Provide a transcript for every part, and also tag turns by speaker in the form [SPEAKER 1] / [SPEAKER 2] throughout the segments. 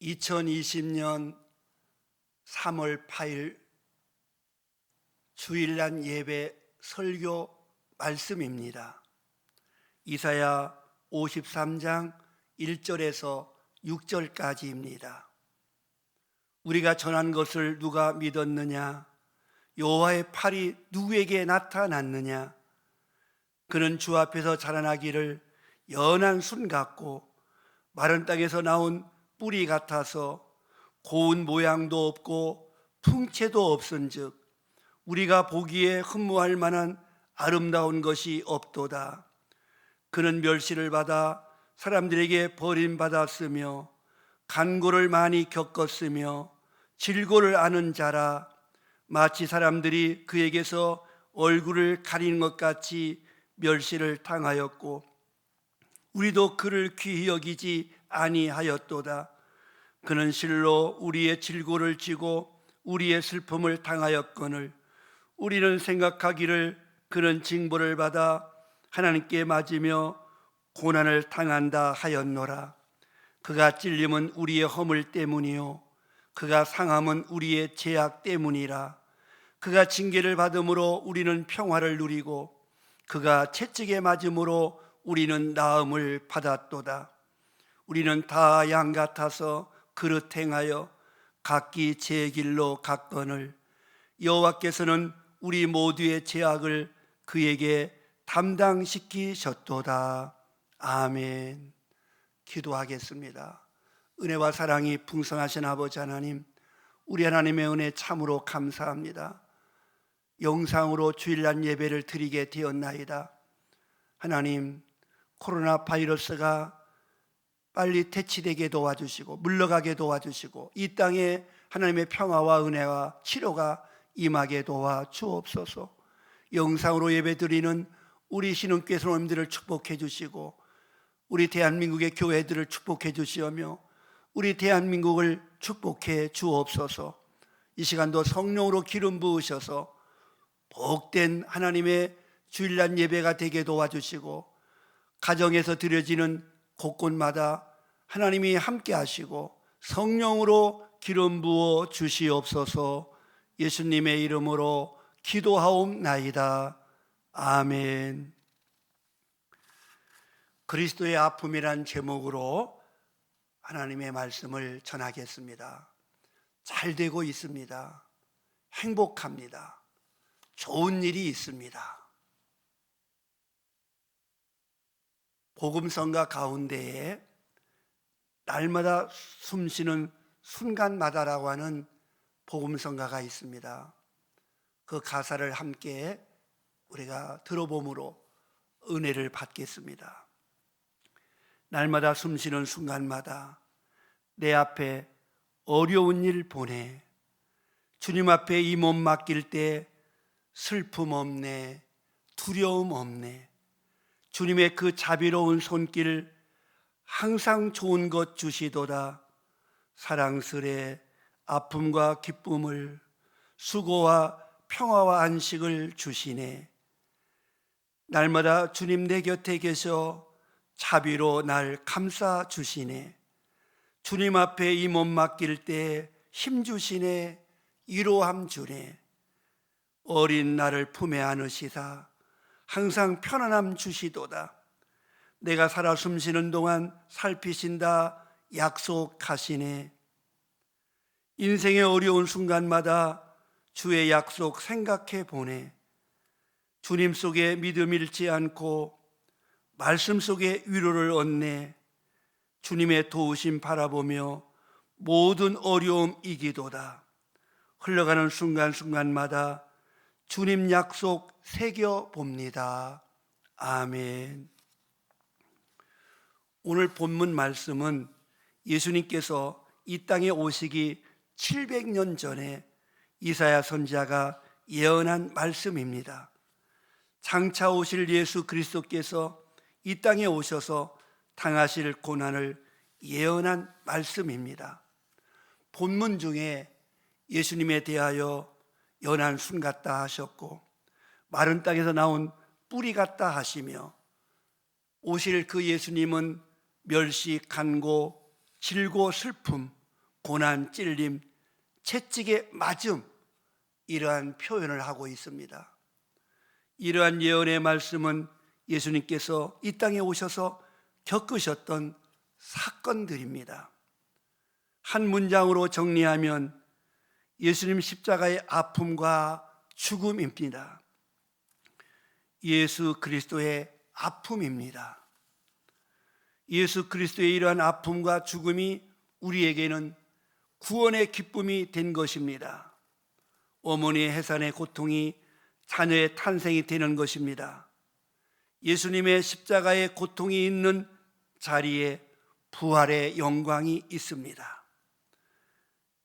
[SPEAKER 1] 2020년 3월 8일 주일날 예배 설교 말씀입니다. 이사야 53장 1절에서 6절까지입니다. 우리가 전한 것을 누가 믿었느냐? 여호와의 팔이 누구에게 나타났느냐? 그는 주 앞에서 자라나기를 연한 순 같고 마른 땅에서 나온 뿌리 같아서 고운 모양도 없고 풍채도 없은즉 우리가 보기에 흠모할 만한 아름다운 것이 없도다. 그는 멸시를 받아 사람들에게 버림받았으며 간고를 많이 겪었으며 질고를 아는 자라. 마치 사람들이 그에게서 얼굴을 가리는 것 같이 멸시를 당하였고 우리도 그를 귀히 여기지 아니하였도다. 그는 실로 우리의 질고를 지고 우리의 슬픔을 당하였거늘 우리는 생각하기를 그는 징벌을 받아 하나님께 맞으며 고난을 당한다 하였노라. 그가 찔림은 우리의 허물 때문이요 그가 상함은 우리의 죄악 때문이라. 그가 징계를 받음으로 우리는 평화를 누리고 그가 채찍에 맞음으로 우리는 나음을 받았도다. 우리는 다 양 같아서 그릇 행하여 각기 제 길로 갔거늘 여호와께서는 우리 모두의 죄악을 그에게 담당시키셨도다. 아멘. 기도하겠습니다. 은혜와 사랑이 풍성하신 아버지 하나님, 우리 하나님의 은혜 참으로 감사합니다. 영상으로 주일날 예배를 드리게 되었나이다. 하나님, 코로나 바이러스가 빨리 퇴치되게 도와주시고 물러가게 도와주시고 이 땅에 하나님의 평화와 은혜와 치료가 임하게 도와주옵소서. 영상으로 예배드리는 우리 신흥교회 성도님들을 축복해 주시고 우리 대한민국의 교회들을 축복해 주시오며 우리 대한민국을 축복해 주옵소서. 이 시간도 성령으로 기름 부으셔서 복된 하나님의 주일날 예배가 되게 도와주시고 가정에서 드려지는 곳곳마다 하나님이 함께 하시고 성령으로 기름 부어 주시옵소서. 예수님의 이름으로 기도하옵나이다. 아멘. 그리스도의 아픔이란 제목으로 하나님의 말씀을 전하겠습니다. 잘 되고 있습니다. 행복합니다. 좋은 일이 있습니다. 복음성가 가운데에 날마다 숨쉬는 순간마다라고 하는 복음성가가 있습니다. 그 가사를 함께 우리가 들어봄으로 은혜를 받겠습니다. 날마다 숨쉬는 순간마다 내 앞에 어려운 일 보내 주님 앞에 이 몸 맡길 때 슬픔 없네, 두려움 없네. 주님의 그 자비로운 손길 항상 좋은 것 주시도다. 사랑스레 아픔과 기쁨을 수고와 평화와 안식을 주시네. 날마다 주님 내 곁에 계셔 자비로 날 감싸 주시네. 주님 앞에 이 몸 맡길 때 힘 주시네. 위로함 주네. 어린 나를 품에 안으시다. 항상 편안함 주시도다. 내가 살아 숨쉬는 동안 살피신다 약속하시네. 인생의 어려운 순간마다 주의 약속 생각해 보네. 주님 속에 믿음 잃지 않고 말씀 속에 위로를 얻네. 주님의 도우심 바라보며 모든 어려움 이기도다. 흘러가는 순간순간마다 주님 약속 새겨봅니다. 아멘. 오늘 본문 말씀은 예수님께서 이 땅에 오시기 700년 전에 이사야 선지자가 예언한 말씀입니다. 장차 오실 예수 그리스도께서 이 땅에 오셔서 당하실 고난을 예언한 말씀입니다. 본문 중에 예수님에 대하여 연한 순 같다 하셨고 마른 땅에서 나온 뿌리 같다 하시며 오실 그 예수님은 멸시, 간고, 질고, 슬픔 고난, 찔림, 채찍에 맞음, 이러한 표현을 하고 있습니다. 이러한 예언의 말씀은 예수님께서 이 땅에 오셔서 겪으셨던 사건들입니다. 한 문장으로 정리하면 예수님 십자가의 아픔과 죽음입니다. 예수 그리스도의 아픔입니다. 예수 그리스도의 이러한 아픔과 죽음이 우리에게는 구원의 기쁨이 된 것입니다. 어머니의 해산의 고통이 자녀의 탄생이 되는 것입니다. 예수님의 십자가의 고통이 있는 자리에 부활의 영광이 있습니다.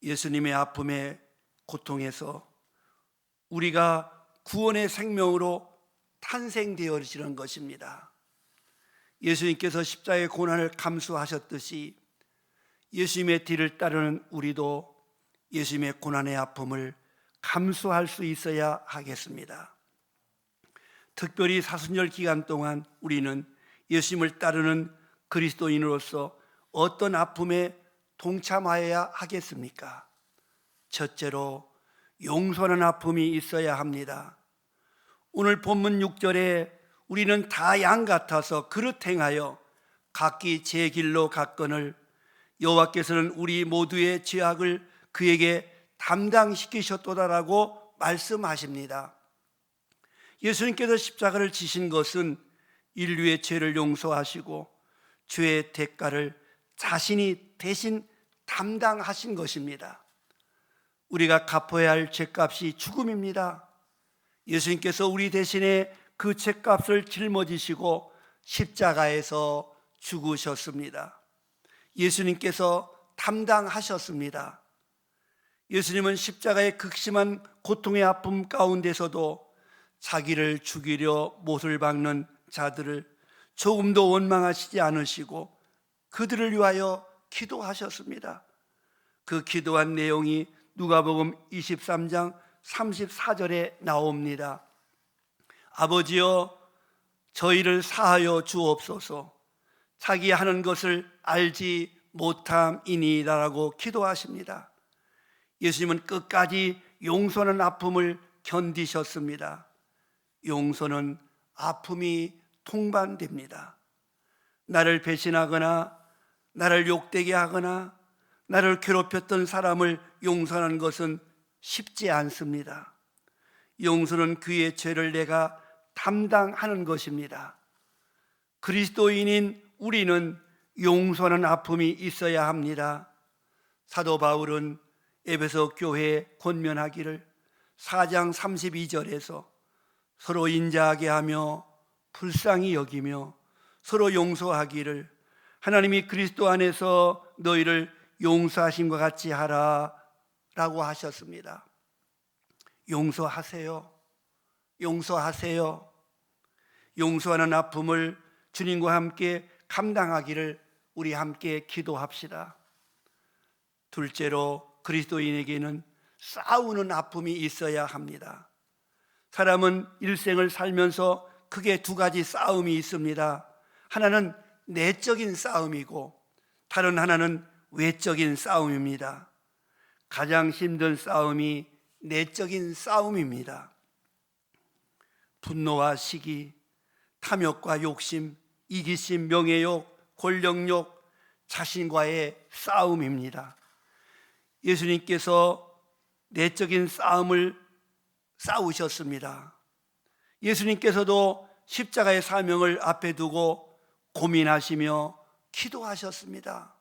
[SPEAKER 1] 예수님의 아픔의 고통에서 우리가 구원의 생명으로 탄생되어지는 것입니다. 예수님께서 십자가의 고난을 감수하셨듯이 예수님의 뒤를 따르는 우리도 예수님의 고난의 아픔을 감수할 수 있어야 하겠습니다. 특별히 사순절 기간 동안 우리는 예수님을 따르는 그리스도인으로서 어떤 아픔에 동참하여야 하겠습니까? 첫째로 용서하는 아픔이 있어야 합니다. 오늘 본문 6절에 우리는 다 양 같아서 그릇 행하여 각기 제 길로 갔거늘 여호와께서는 우리 모두의 죄악을 그에게 담당시키셨도다라고 말씀하십니다. 예수님께서 십자가를 지신 것은 인류의 죄를 용서하시고 죄의 대가를 자신이 대신 담당하신 것입니다. 우리가 갚아야 할 죄값이 죽음입니다. 예수님께서 우리 대신에 그 죄값을 짊어지시고 십자가에서 죽으셨습니다. 예수님께서 담당하셨습니다. 예수님은 십자가의 극심한 고통의 아픔 가운데서도 자기를 죽이려 못을 박는 자들을 조금도 원망하시지 않으시고 그들을 위하여 기도하셨습니다. 그 기도한 내용이 누가복음 23장 34절에 나옵니다. 아버지여 저희를 사하여 주옵소서 자기 하는 것을 알지 못함이니라라고 기도하십니다. 예수님은 끝까지 용서하는 아픔을 견디셨습니다. 용서는 아픔이 동반됩니다. 나를 배신하거나 나를 욕되게 하거나 나를 괴롭혔던 사람을 용서하는 것은 쉽지 않습니다. 용서는 그의 죄를 내가 담당하는 것입니다. 그리스도인인 우리는 용서하는 아픔이 있어야 합니다. 사도 바울은 에베소 교회에 권면하기를 4장 32절에서 서로 인자하게 하며 불쌍히 여기며 서로 용서하기를 하나님이 그리스도 안에서 너희를 용서하심과 같이 하라 라고 하셨습니다. 용서하세요. 용서하세요. 용서하는 아픔을 주님과 함께 감당하기를 우리 함께 기도합시다. 둘째로 그리스도인에게는 싸우는 아픔이 있어야 합니다. 사람은 일생을 살면서 크게 두 가지 싸움이 있습니다. 하나는 내적인 싸움이고 다른 하나는 외적인 싸움입니다. 가장 힘든 싸움이 내적인 싸움입니다. 분노와 시기, 탐욕과 욕심, 이기심, 명예욕, 권력욕, 자신과의 싸움입니다. 예수님께서 내적인 싸움을 싸우셨습니다. 예수님께서도 십자가의 사명을 앞에 두고 고민하시며 기도하셨습니다.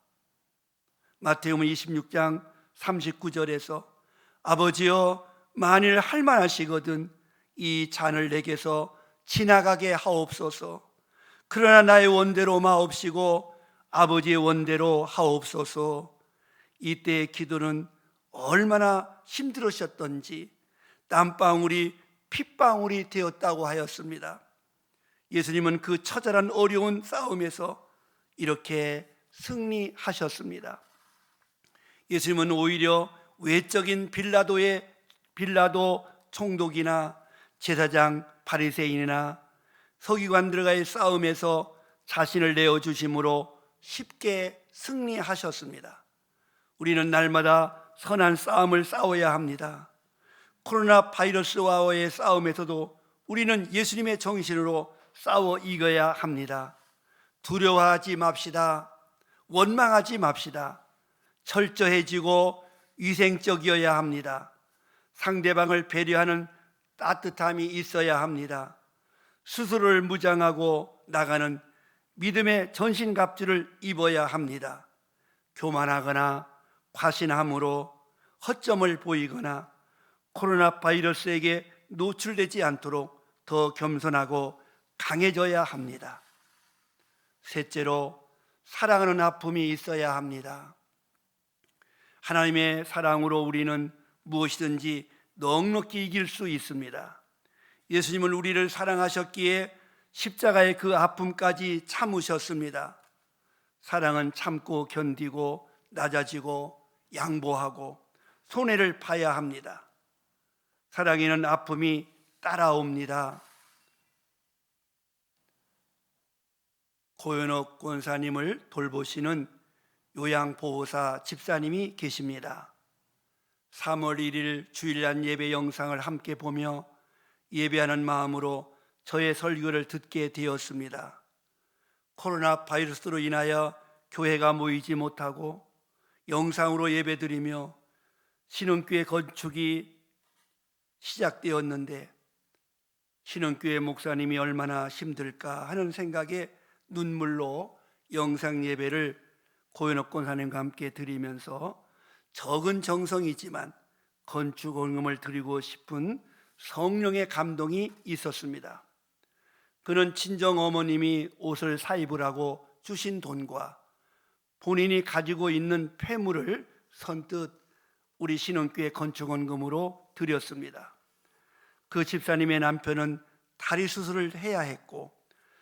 [SPEAKER 1] 마태복음 26장 39절에서 아버지여 만일 할만하시거든 이 잔을 내게서 지나가게 하옵소서. 그러나 나의 원대로 마옵시고 아버지의 원대로 하옵소서. 이때의 기도는 얼마나 힘들으셨던지 땀방울이 핏방울이 되었다고 하였습니다. 예수님은 그 처절한 어려운 싸움에서 이렇게 승리하셨습니다. 예수님은 오히려 외적인 빌라도 총독이나 제사장 바리새인이나 서기관들과의 싸움에서 자신을 내어주심으로 쉽게 승리하셨습니다. 우리는 날마다 선한 싸움을 싸워야 합니다. 코로나 바이러스와의 싸움에서도 우리는 예수님의 정신으로 싸워 이겨야 합니다. 두려워하지 맙시다. 원망하지 맙시다. 철저해지고 위생적이어야 합니다. 상대방을 배려하는 따뜻함이 있어야 합니다. 스스로를 무장하고 나가는 믿음의 전신갑주를 입어야 합니다. 교만하거나 과신함으로 허점을 보이거나 코로나 바이러스에게 노출되지 않도록 더 겸손하고 강해져야 합니다. 셋째로, 사랑하는 아픔이 있어야 합니다. 하나님의 사랑으로 우리는 무엇이든지 넉넉히 이길 수 있습니다. 예수님은 우리를 사랑하셨기에 십자가의 그 아픔까지 참으셨습니다. 사랑은 참고 견디고 낮아지고 양보하고 손해를 봐야 합니다. 사랑에는 아픔이 따라옵니다. 고현옥 권사님을 돌보시는 요양보호사 집사님이 계십니다. 3월 1일 주일날 예배 영상을 함께 보며 예배하는 마음으로 저의 설교를 듣게 되었습니다. 코로나 바이러스로 인하여 교회가 모이지 못하고 영상으로 예배드리며 신흥교회 건축이 시작되었는데 신흥교회 목사님이 얼마나 힘들까 하는 생각에 눈물로 영상 예배를 고현옥 권사님과 함께 드리면서 적은 정성이지만 건축 헌금을 드리고 싶은 성령의 감동이 있었습니다. 그는 친정 어머님이 옷을 사입으라고 주신 돈과 본인이 가지고 있는 폐물을 선뜻 우리 신흥교회 건축 헌금으로 드렸습니다. 그 집사님의 남편은 다리 수술을 해야 했고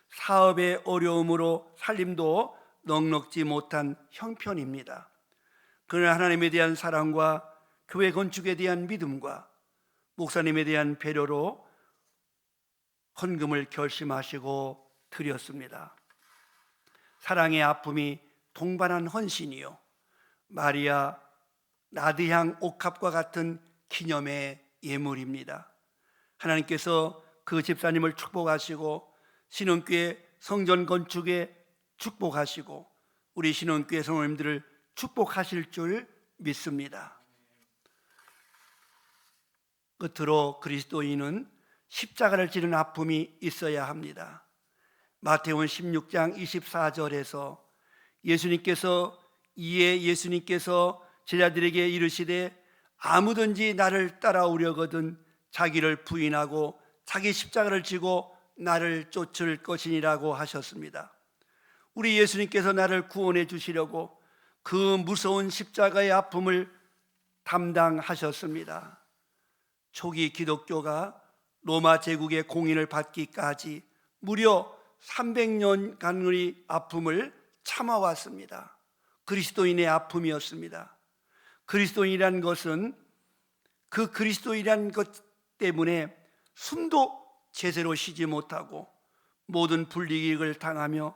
[SPEAKER 1] 사업의 어려움으로 살림도 넉넉지 못한 형편입니다. 그러나 하나님에 대한 사랑과 교회 건축에 대한 믿음과 목사님에 대한 배려로 헌금을 결심하시고 드렸습니다. 사랑의 아픔이 동반한 헌신이요, 마리아 나드향 옥합과 같은 기념의 예물입니다. 하나님께서 그 집사님을 축복하시고 신흥교회 성전 건축에 축복하시고 우리 신흥교회 성도님들을 축복하실 줄 믿습니다. 끝으로 그리스도인은 십자가를 지는 아픔이 있어야 합니다. 마태복음 16장 24절에서 예수님께서 제자들에게 이르시되 아무든지 나를 따라오려거든 자기를 부인하고 자기 십자가를 지고 나를 쫓을 것이니라고 하셨습니다. 우리 예수님께서 나를 구원해 주시려고 그 무서운 십자가의 아픔을 담당하셨습니다. 초기 기독교가 로마 제국의 공인을 받기까지 무려 300년간의 아픔을 참아왔습니다. 그리스도인의 아픔이었습니다. 그리스도인이란 것은 그 그리스도인이란 것 때문에 숨도 제대로 쉬지 못하고 모든 불이익을 당하며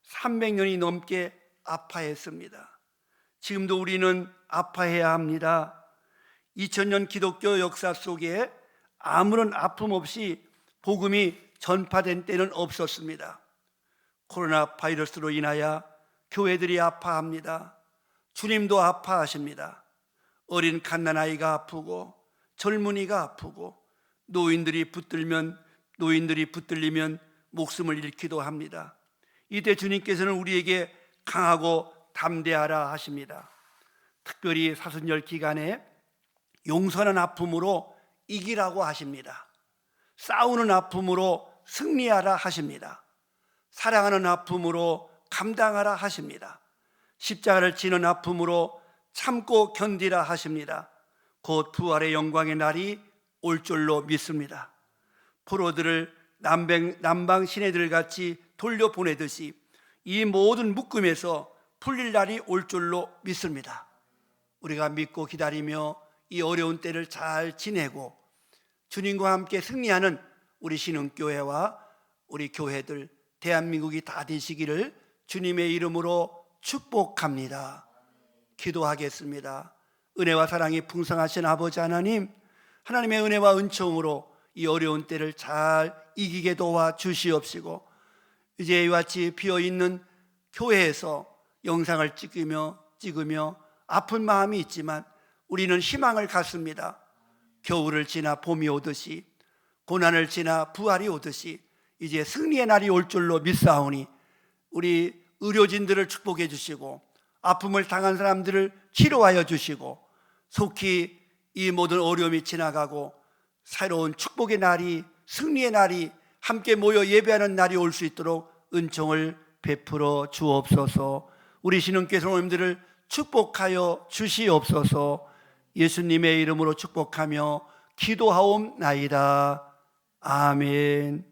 [SPEAKER 1] 300년이 넘게 아파했습니다. 지금도 우리는 아파해야 합니다. 2000년 기독교 역사 속에 아무런 아픔 없이 복음이 전파된 때는 없었습니다. 코로나 바이러스로 인하여 교회들이 아파합니다. 주님도 아파하십니다. 어린 갓난아이가 아프고 젊은이가 아프고 노인들이 붙들리면 목숨을 잃기도 합니다. 이때 주님께서는 우리에게 강하고 담대하라 하십니다. 특별히 사순절 기간에 용서하는 아픔으로 이기라고 하십니다. 싸우는 아픔으로 승리하라 하십니다. 사랑하는 아픔으로 감당하라 하십니다. 십자가를 지는 아픔으로 참고 견디라 하십니다. 곧 부활의 영광의 날이 올 줄로 믿습니다. 포로들을 남방 시내들 같이 돌려보내듯이 이 모든 묶음에서 풀릴 날이 올 줄로 믿습니다. 우리가 믿고 기다리며 이 어려운 때를 잘 지내고 주님과 함께 승리하는 우리 신흥교회와 우리 교회들, 대한민국이 다 되시기를 주님의 이름으로 축복합니다. 기도하겠습니다. 은혜와 사랑이 풍성하신 아버지 하나님, 하나님의 은혜와 은총으로 이 어려운 때를 잘 이기게 도와 주시옵시고, 이제 이와 같이 비어있는 교회에서 영상을 찍으며 아픈 마음이 있지만 우리는 희망을 갖습니다. 겨울을 지나 봄이 오듯이, 고난을 지나 부활이 오듯이 이제 승리의 날이 올 줄로 믿사오니 우리 의료진들을 축복해 주시고 아픔을 당한 사람들을 치료하여 주시고 속히 이 모든 어려움이 지나가고 새로운 축복의 날이, 승리의 날이, 함께 모여 예배하는 날이 올 수 있도록 은총을 베풀어 주옵소서. 우리 신흥교회 성도님들을 축복하여 주시옵소서. 예수님의 이름으로 축복하며 기도하옵나이다. 아멘.